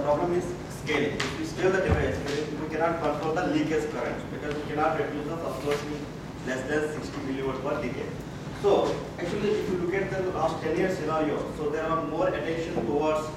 Problem is scaling. If we scale the device, we cannot control the leakage current because we cannot reduce the subsourcing less than 60 millivolt per decade. So actually, if you look at the last 10-year scenario, so there are more attention towards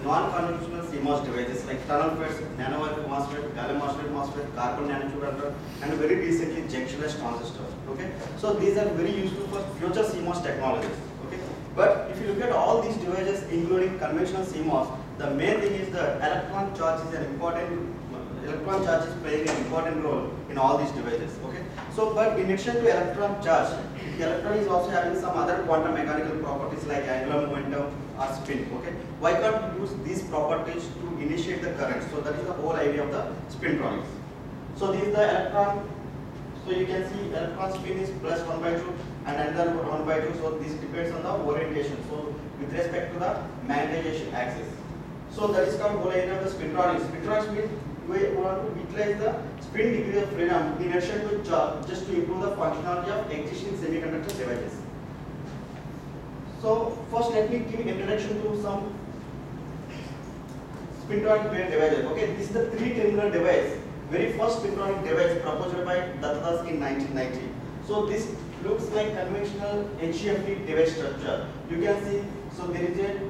non-conventional CMOS devices like tunnel FETs, nanowire MOSFET, gallium MOSFET, MOSFET, carbon nanotube, and very recently junctionless transistors. Okay, so these are very useful for future CMOS technologies. Okay, but if you look at all these devices, including conventional CMOS, the main thing is the electron charge is playing an important role in all these devices. Okay, so but in addition to electron charge, the electron is also having some other quantum mechanical properties like angular momentum or spin. Okay, why can't we use these properties to initiate the current? So that is the whole idea of the spintronics. So this is the electron. So you can see electron spin is plus 1/2 and another 1/2. So this depends on the orientation. So with respect to the magnetization axis. So that is called whole idea of the spintronics. Spintronics means we want to utilize the spin degree of freedom in addition to charge just to improve the functionality of existing semiconductor devices. So first let me give introduction to some spintronic based devices. Okay, this is the 3-terminal device. Very first spintronic device proposed by Datta in 1990. So this looks like conventional HEMT device structure. You can see, so there is a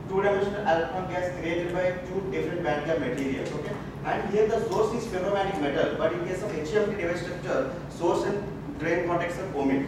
two-dimensional electron gas created by two different band gap materials. Okay, and here the source is ferromantic metal, but in case of HEMT device structure, source and drain contacts are ohmic,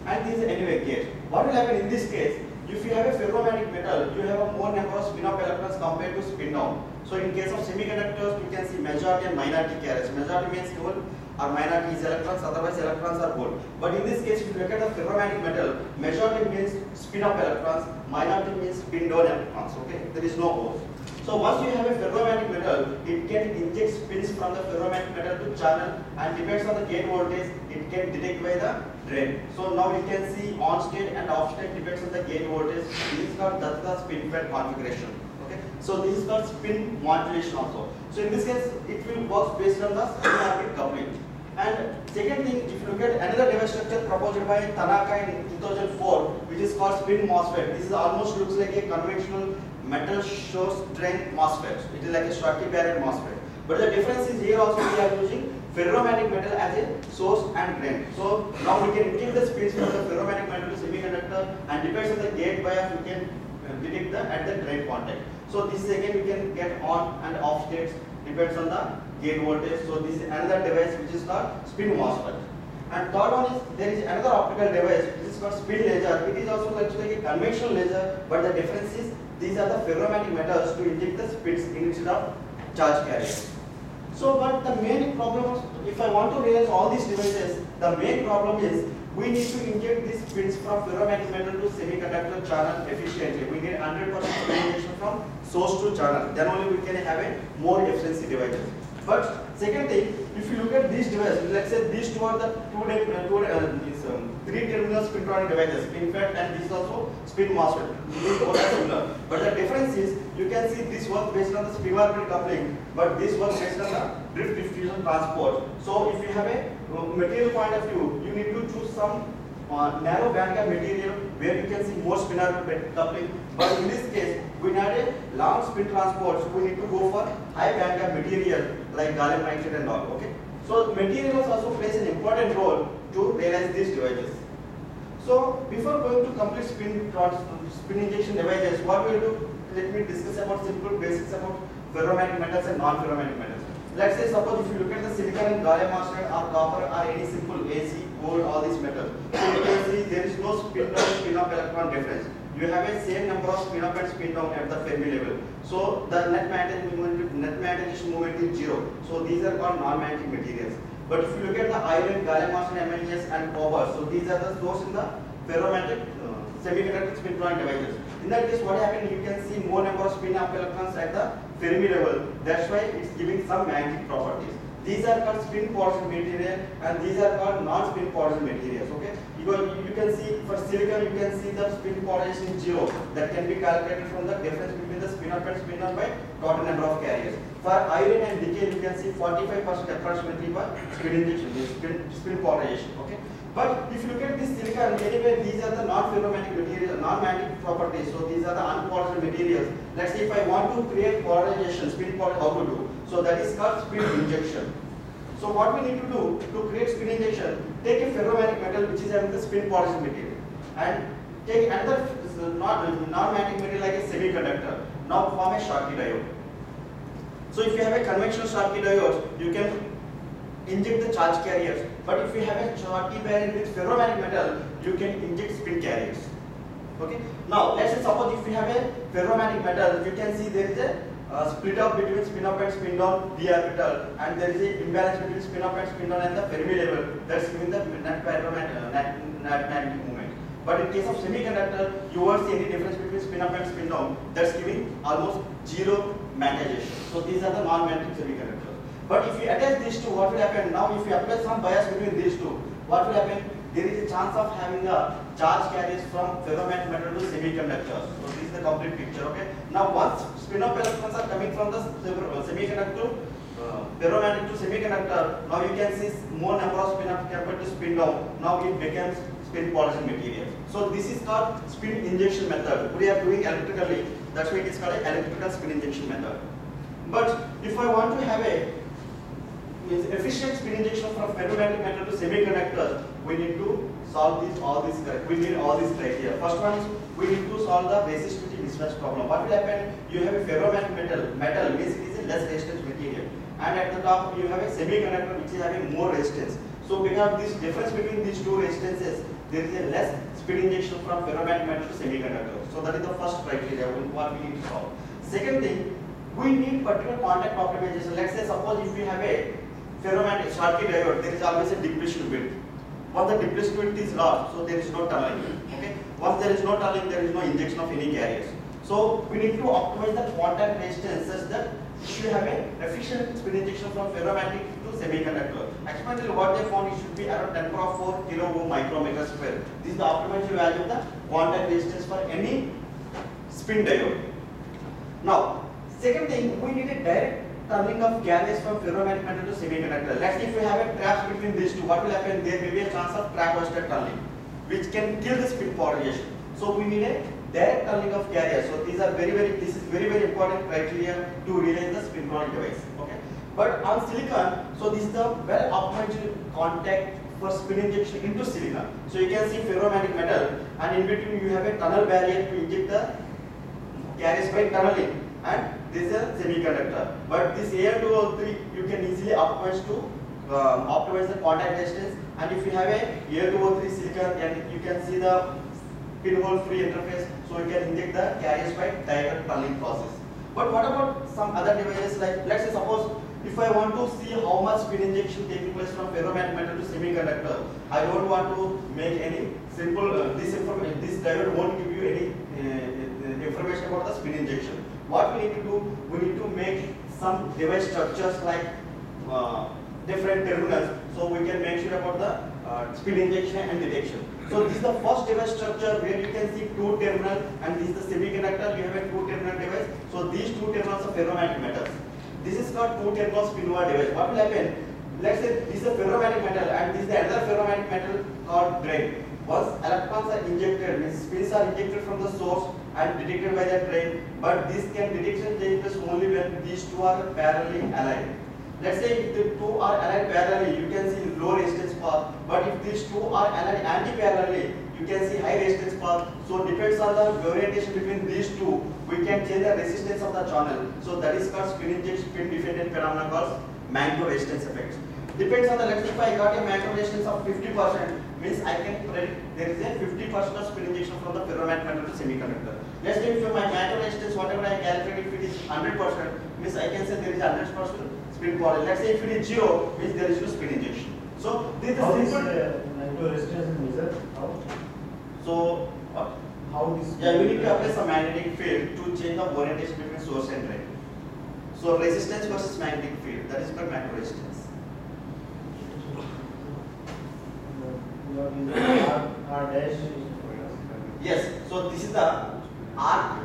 and this is anyway gate. What will happen in this case? If you have a ferromantic metal, you have a more number of spin-up electrons compared to spin-down. So in case of semiconductors, you can see majority and minority carriers. Majority means gold or minority is electrons, otherwise electrons are gold. But in this case, if you look at the ferromantic metal, majority means spin-up electrons, minority means spin-down electrons. Okay, there is no holes. So once you have a ferromantic metal, it can inject spins from the ferromantic metal to channel, and depends on the gate voltage, it can detect by the drain. So now you can see on state and off state depends on the gate voltage. This is called Datta spin FET configuration. Okay, so this is called spin modulation also. So in this case, it will work based on the spin orbit coupling. And second thing, if you look at another device structure proposed by Tanaka in 2004, which is called spin MOSFET. This is almost looks like a conventional metal source drain MOSFET. It is like a Schottky barrier MOSFET. But the difference is here also we are using ferromantic metal as a source and drain. So now we can give the spins from the ferromantic metal to semiconductor, and depends on the gate bias we can detect at the drain contact. So this is again we can get on and off states depends on the gate voltage. So this is another device which is called spin MOSFET. And third one is there is another optical device which is called spin laser. It is also like a conventional laser, but the difference is these are the ferromantic metals to inject the spins instead of charge carriers. So but the main problem is, if I want to realize all these devices, the main problem is we need to inject these spins from ferromantic metal to semiconductor channel efficiently. We need 100% injection from source to channel. Then only we can have a more efficiency devices. But second thing, if you look at these devices, let's say these two are the three-terminal spintronic devices, spin FET, and this is also spin MOSFET. These both are similar. But the difference is, you can see this works based on the spin orbital coupling, but this works based on the drift diffusion transport. So if you have a material point of view, you need to choose some narrow bandgap material where you can see more spin orbital coupling. But in this case, we need a long spin transport, so we need to go for high bandgap material like gallium nitride and all. Okay. So materials also plays an important role to realize these devices. So before going to complete spin injection devices, what we will do? Let me discuss about simple basics about ferromantic metals and non-ferromantic metals. Let's say suppose if you look at the silicon and gallium arsenide or copper or any simple AC, gold, all these metals. So you can see there is no spin down, spin up electron difference. You have a same number of spin up and spin down at the Fermi level. So the net magnetization moment is zero. So these are called non-magnetic materials. But if you look at the iron, gallium arsenide, MnS and copper, so these are the source in the ferromantic semiconductor spintronic devices. In that case, what happens? You can see more number of spin up electrons at the Fermi level. That's why it's giving some magnetic properties. These are called spin portion material, and these are called non-spin portion materials. Okay, you can see for silicon, you can see the spin polarization is zero. That can be calculated from the difference between the spin up and spin down by total number of carriers. For iron and nickel, you can see 45% approximately for spin injection, spin polarization. Okay. But if you look at this silicon, anyway, these are the non-ferromantic materials, non-magnetic properties. So these are the unpolarized materials. Let's say if I want to create polarization, spin polarization, how to do? So that is called spin injection. So what we need to do to create spin injection, take a ferromantic metal which is having the spin polarized material, and take another non-magnetic material like a semiconductor. Now form a Schottky diode. So if you have a conventional Schottky diode, you can inject the charge carriers. But if you have a Schottky barrier with ferromantic metal, you can inject spin carriers. Okay. Now let's say suppose if you have a ferromantic metal, you can see there is a split up between spin up and spin down d orbital, and there is a imbalance between spin up and spin down at the Fermi level. That's giving the net magnetic moment. But in case of semiconductor, you won't see any difference between spin up and spin down. That's giving almost zero magnetization. So these are the non-magnetic semiconductors. But if you attach these two, what will happen? Now if you apply some bias between these two, what will happen? There is a chance of having a charge carriers from ferromantic metal to semiconductors. So this is the complete picture. Okay. Now once spin up electrons are coming from the semiconductor, ferromantic to semiconductor, now you can see more number of spin up compared to spin down. Now it becomes spin polarizing material. So this is called spin injection method. We are doing electrically. That's why it is called an electrical spin injection method. But if I want to have a efficient spin injection from ferromantic metal to semiconductor, we need to solve all these. We need all these criteria. First one is we need to solve the resistivity mismatch problem. What will happen? You have a ferromantic metal means it is a less resistance material, and at the top you have a semiconductor which is having more resistance. So because this difference between these two resistances, there is a less spin injection from ferromantic metal to semiconductor. So that is the first criteria what we need to solve. Second thing, we need particular contact optimization. Let's say suppose if we have a ferromantic Schottky diode, there is always a depletion width. Once the depletion width is lost, so there is no tunneling. Okay. Once there is no tunneling, there is no injection of any carriers. So we need to optimize the contact resistance such that if you have a efficient spin injection from ferromantic to semiconductor. Experimentally, what they found it should be around 10 power 4 kilo ohm micrometer square. This is the optimized value of the contact resistance for any spin diode. Now, second thing, we need a direct tunneling of carriers from ferromantic metal to semiconductor. Let's say if we have a trap between these two, what will happen? There may be a chance of trap-hosted tunneling, which can kill the spin polarization. So we need a direct tunneling of carriers. So these are this is very important criteria to realize the spin polarizing device. Okay. But on silicon, so this is the well optimized contact for spin injection into silicon. So you can see ferromantic metal, and in between you have a tunnel barrier to inject the carriers by tunneling, and this is a semiconductor. But this Al2O3 you can easily optimize to optimize the contact distance. And if you have a Al2O3 silicon, and you can see the pinhole free interface, so you can inject the carriers by direct tunneling process. But what about some other devices, like let's say suppose if I want to see how much spin injection taking place from ferromantic metal to semiconductor, I don't want to make any simple this diode won't give you any information about the spin injection. What we need to do, we need to make some device structures like different terminals, so we can make sure about the spin injection and detection. So this is the first device structure where you can see two terminals, and this is the semiconductor. You have a two terminal device. So these two terminals are ferromantic metals. This is called two terminal spin-over device. What will happen? Let's say this is a ferromantic metal, and this is the another ferromantic metal called drain. Once electrons are injected, means spins are injected from the source and detected by the drain, but this detection takes place only when these two are parallelly aligned. Let's say if the two are aligned parallelly, you can see low resistance path, but if these two are aligned anti-parallelly, you can see high resistance path. So depends on the orientation between these two, we can change the resistance of the channel. So that is called spin injection, spin dependent phenomena called magneto resistance effects. Depends on the, let's say if I got a magneto resistance of 50%, means I can predict there is a 50% of spin injection from the ferromantic metal to semiconductor. Let's say if my magneto resistance, whatever I calculate, if it is 100%, means I can say there is 100% spin polarization. Let's say if it is 0, means there is no spin injection. So this is how simple. magneto resistance is measured? How? So How this? yeah, we need to apply some magnetic field to change the orientation between source and drain. So resistance versus magnetic field, that is called magneto resistance. R dash. Yes, so this is the R.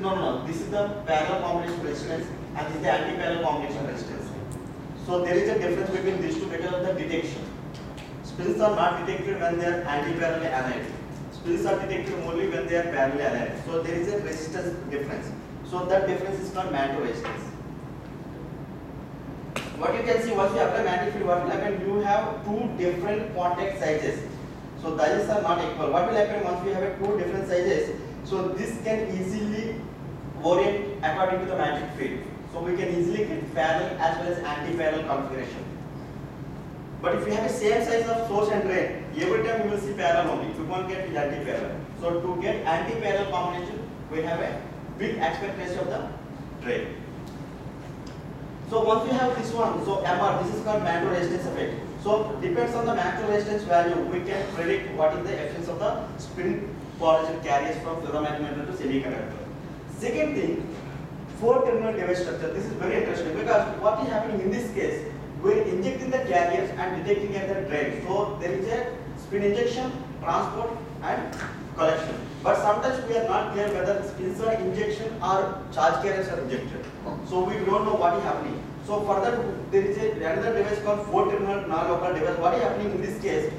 No, this is the parallel combination resistance. and this is the anti-parallel combination resistance. So there is a difference between these two because of the detection. Spins are not detected when they are anti-parallel aligned. Spins are detected only when they are parallel aligned. So there is a resistance difference. So that difference is called Mantoux resistance. What you can see, once you apply magnetic field, what will happen? You have two different contact sizes. So the sizes are not equal. What will happen once we have two different sizes? So this can easily orient according to the magnetic field. So we can easily get parallel as well as anti-parallel configuration. But if you have the same size of source and drain, every time you will see parallel only. You won't get anti-parallel. So to get anti-parallel combination, we have a big aspect ratio of the drain. So once we have this one, so MR, this is called Mantoux resistance effect. So depends on the Mantoux resistance value, we can predict what is the efficiency of the spin polarization carriers from ferromagnetic metal to semiconductor. Second thing, 4-terminal device structure. This is very interesting because what is happening in this case, we are injecting the carriers and detecting at the drain. So there is a spin injection, transport and collection. But sometimes we are not clear whether spins are injection or charge carriers are injected. So we don't know what is happening. So further there is another device called 4-terminal non-local device. What is happening in this case?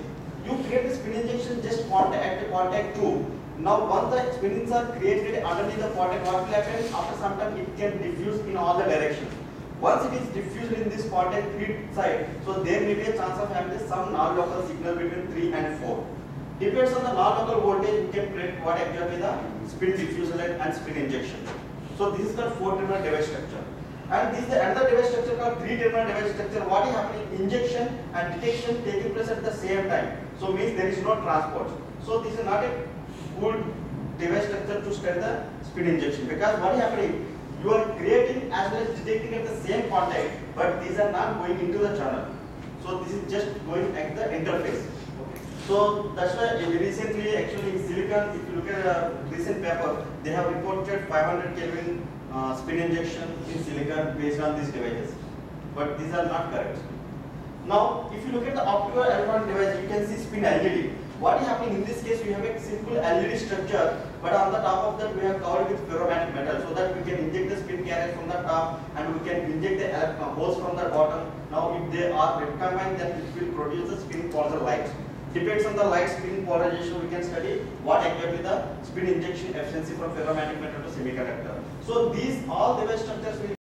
You create the spin injection just contact 2. Now once the spins are created underneath the contact, what will happen? After some time it can diffuse in all the directions. Once it is diffused in this contact 3 side, so there may be a chance of having some non-local signal between 3 and 4. Depends on the non-local voltage, you can predict what exactly the spin diffusal and spin injection. So this is the 4-terminal device structure. And this is the another device structure called 3-terminal device structure. What is happening? Injection and detection taking place at the same time. So means there is no transport. So this is not a good device structure to study the spin injection, because what is happening? You are creating as well as detecting at the same contact, but these are not going into the channel. So this is just going at the interface. So that's why recently, actually in silicon, if you look at a recent paper, they have reported 500 Kelvin spin injection in silicon based on these devices. But these are not correct. Now, if you look at the optical electronic device, you can see spin LED. What is happening in this case? We have a simple LED structure, but on the top of that we have covered with ferromagnetic metal, so that we can inject the spin carriers from the top and we can inject the holes from the bottom. Now, if they are recombined, then it will produce the spin pulsar light. Depends on the light spin polarization, we can study what exactly the spin injection efficiency from ferromagnetic metal to semiconductor. So these all device structures will